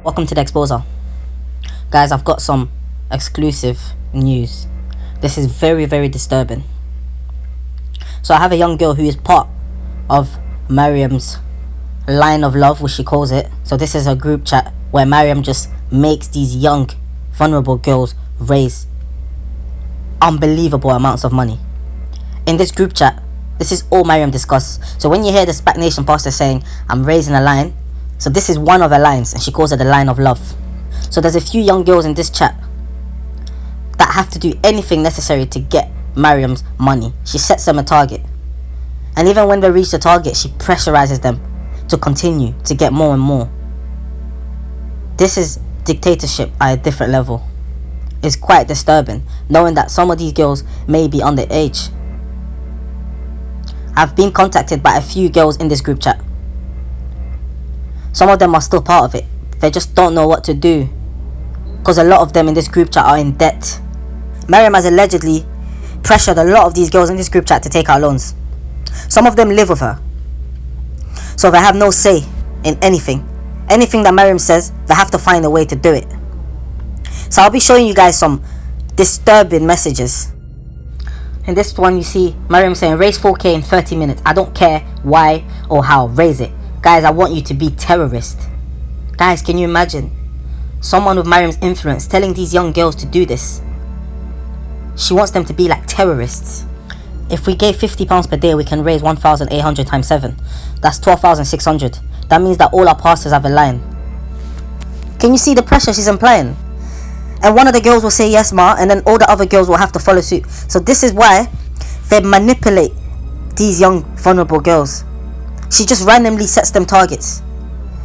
Welcome to the Exposer. Guys, I've got some exclusive news. This is very disturbing. So I have a young girl who is part of Mariam's line of love, which she calls it. So this is a group chat where Mariam just makes these young, vulnerable girls raise unbelievable amounts of money. In this group chat, this is all Mariam discusses. So when you hear the SPAC Nation pastor saying, I'm raising a line, so this is one of the lines, and she calls it the line of love. So there's a few young girls in this chat that have to do anything necessary to get Mariam's money. She sets them a target, and even when they reach the target, she pressurizes them to continue to get more and more. This is dictatorship at a different level. It's quite disturbing knowing that some of these girls may be underage. I've been contacted by a few girls in this group chat. Some of them are still part of it. They just don't know what to do, because a lot of them in this group chat are in debt. Mariam has allegedly pressured a lot of these girls in this group chat to take out loans. Some of them live with her, so they have no say in anything. Anything that Mariam says, they have to find a way to do it. So I'll be showing you guys some disturbing messages. In this one you see Mariam saying, raise 4k in 30 minutes. I don't care why or how, raise it. Guys, I want you to be terrorists. Guys, can you imagine someone with Mariam's influence telling these young girls to do this? She wants them to be like terrorists. If we gave £50 per day, we can raise 1,800 times 7. That's 12,600. That means that all our pastors have a line. Can you see the pressure she's implying? And one of the girls will say yes ma, and then all the other girls will have to follow suit. So this is why they manipulate these young vulnerable girls. She just randomly sets them targets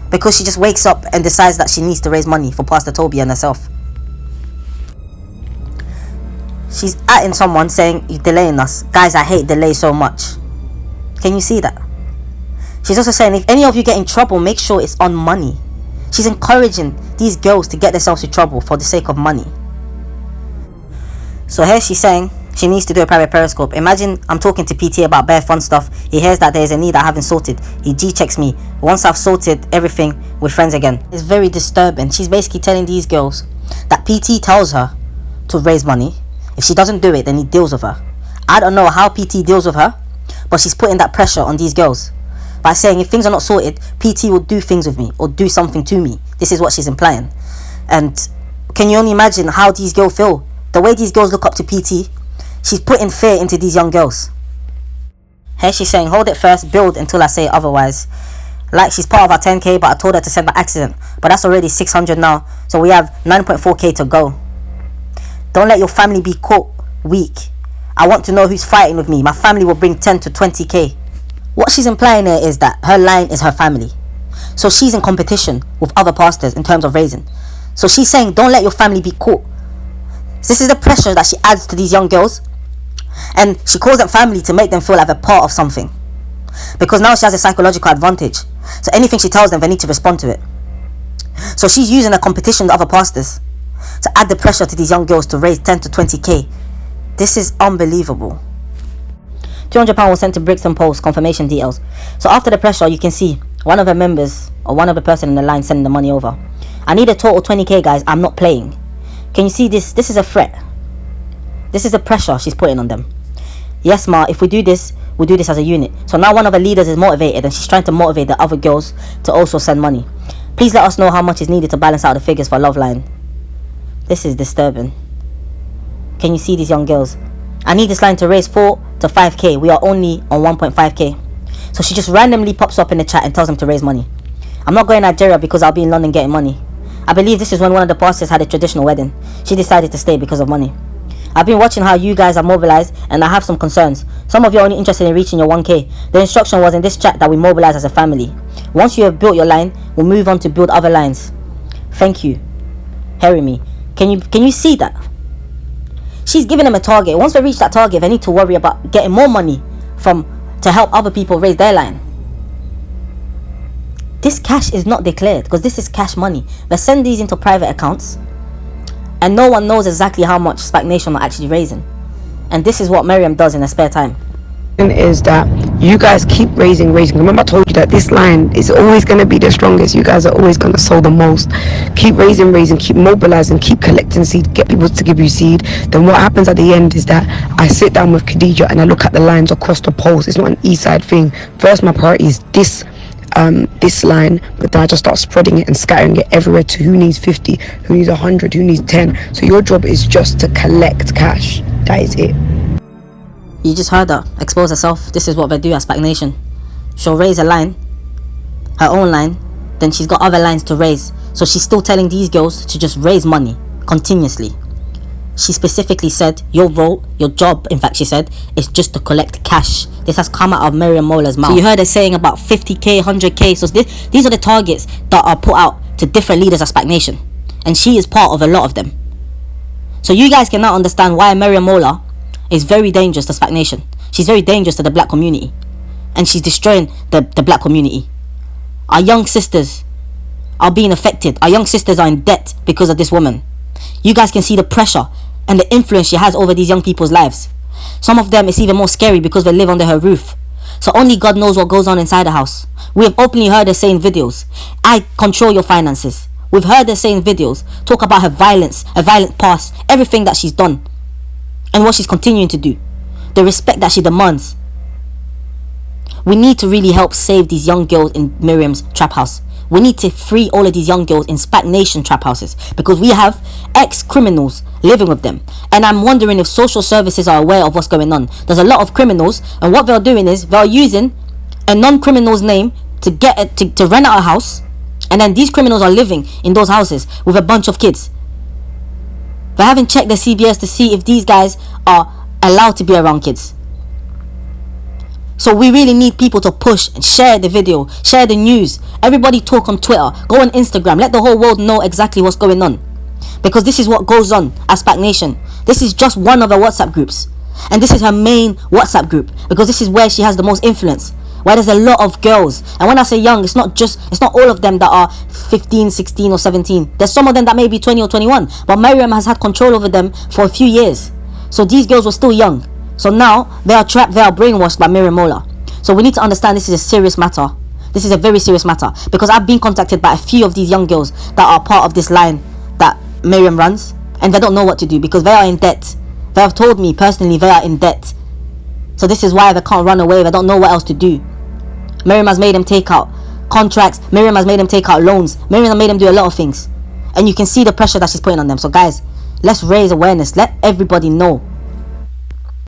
because she just wakes up and decides that she needs to raise money for Pastor Toby and herself. She's atting someone saying, you're delaying us. Guys, I hate delay so much. Can you see that? She's also saying, if any of you get in trouble, make sure it's on money. She's encouraging these girls to get themselves in trouble for the sake of money. So here she's saying she needs to do a private periscope. Imagine I'm talking to PT about bare fun stuff. He hears that there's a need I haven't sorted. He G-checks me. Once I've sorted everything, we're friends again. It's very disturbing. She's basically telling these girls that PT tells her to raise money. If she doesn't do it, then he deals with her. I don't know how PT deals with her, but she's putting that pressure on these girls by saying if things are not sorted, PT will do things with me or do something to me. This is what she's implying. And can you only imagine how these girls feel? The way these girls look up to PT, she's putting fear into these young girls. Here she's saying, hold it first, build until I say otherwise. Like she's part of our 10k, but I told her to send by accident. But that's already 600 now, so we have 9.4k to go. Don't let your family be caught weak. I want to know who's fighting with me. My family will bring 10 to 20k. What she's implying here is that her line is her family. So she's in competition with other pastors in terms of raising. So she's saying, don't let your family be caught. This is the pressure that she adds to these young girls. And she calls them family to make them feel like they're part of something. Because now she has a psychological advantage. So anything she tells them, they need to respond to it. So she's using a competition with other pastors to add the pressure to these young girls to raise 10 to 20k. This is unbelievable. £200 was sent to Brixton Post, confirmation details. So after the pressure, you can see one of the members or one of the person in the line sending the money over. I need a total 20k, guys. I'm not playing. Can you see this? This is a threat. This is the pressure she's putting on them. Yes ma, if we do this, we'll do this as a unit. So now one of the leaders is motivated and she's trying to motivate the other girls to also send money. Please let us know how much is needed to balance out the figures for Love Line. This is disturbing. Can you see these young girls? I need this line to raise 4 to 5k. We are only on 1.5k. So she just randomly pops up in the chat and tells them to raise money. I'm not going to Nigeria because I'll be in London getting money. I believe this is when one of the pastors had a traditional wedding. She decided to stay because of money. I've been watching how you guys are mobilized and I have some concerns. Some of you are only interested in reaching your 1k. The instruction was in this chat that we mobilize as a family. Once you have built your line, we'll move on to build other lines. Thank you. Hearing me. Can you see that? She's giving them a target. Once they reach that target, they need to worry about getting more money to help other people raise their line. This cash is not declared because this is cash money. They send these into private accounts and no one knows exactly how much SPAC Nation are actually raising. And this is what Mariam does in her spare time. is that you guys keep raising. Remember I told you that this line is always going to be the strongest. You guys are always going to sow the most. Keep raising, keep mobilizing, keep collecting seed, get people to give you seed. Then what happens at the end is that I sit down with Khadija and I look at the lines across the poles. It's not an east side thing. First my priority is this line, but then I just start spreading it and scattering it everywhere to who needs 50, who needs 100, who needs 10. So your job is just to collect cash. That is it. You just heard her expose herself. This is what they do at SPAC Nation. She'll raise a line, her own line, then she's got other lines to raise. So she's still telling these girls to just raise money continuously. She specifically said your role, your job, in fact she said, is just to collect cash. This has come out of Mariam Mola's mouth. So you heard her saying about 50k, 100k. So these are the targets that are put out to different leaders at SPAC Nation. And she is part of a lot of them. So you guys can now understand why Mariam Mola is very dangerous to SPAC Nation. She's very dangerous to the black community. And she's destroying the black community. Our young sisters are being affected. Our young sisters are in debt because of this woman. You guys can see the pressure and the influence she has over these young people's lives. Some of them, it's even more scary because they live under her roof. So only God knows what goes on inside the house. We have openly heard her say in videos, I control your finances. We've heard her say in videos, talk about her violence, her violent past, everything that she's done. And what she's continuing to do. The respect that she demands. We need to really help save these young girls in Miriam's trap house. We need to free all of these young girls in SPAC Nation trap houses. Because we have ex-criminals living with them. And I'm wondering if social services are aware of what's going on. There's a lot of criminals. And what they're doing is they're using a non-criminal's name to get to rent out a house. And then these criminals are living in those houses with a bunch of kids. They haven't checked their CBS to see if these guys are allowed to be around kids. So we really need people to push and share the video, share the news. Everybody talk on Twitter, go on Instagram, let the whole world know exactly what's going on. Because this is what goes on at SPAC Nation. This is just one of her WhatsApp groups. And this is her main WhatsApp group. Because this is where she has the most influence. Where there's a lot of girls. And when I say young, it's not all of them that are 15, 16 or 17. There's some of them that may be 20 or 21. But Mariam has had control over them for a few years. So these girls were still young. So now they are trapped, they are brainwashed by Mariam Mola. So we need to understand this is a serious matter. This is a very serious matter. Because I've been contacted by a few of these young girls that are part of this line that Mariam runs. And they don't know what to do because they are in debt. They have told me personally they are in debt. So this is why they can't run away. They don't know what else to do. Mariam has made them take out contracts. Mariam has made them take out loans. Mariam has made them do a lot of things. And you can see the pressure that she's putting on them. So guys, let's raise awareness. Let everybody know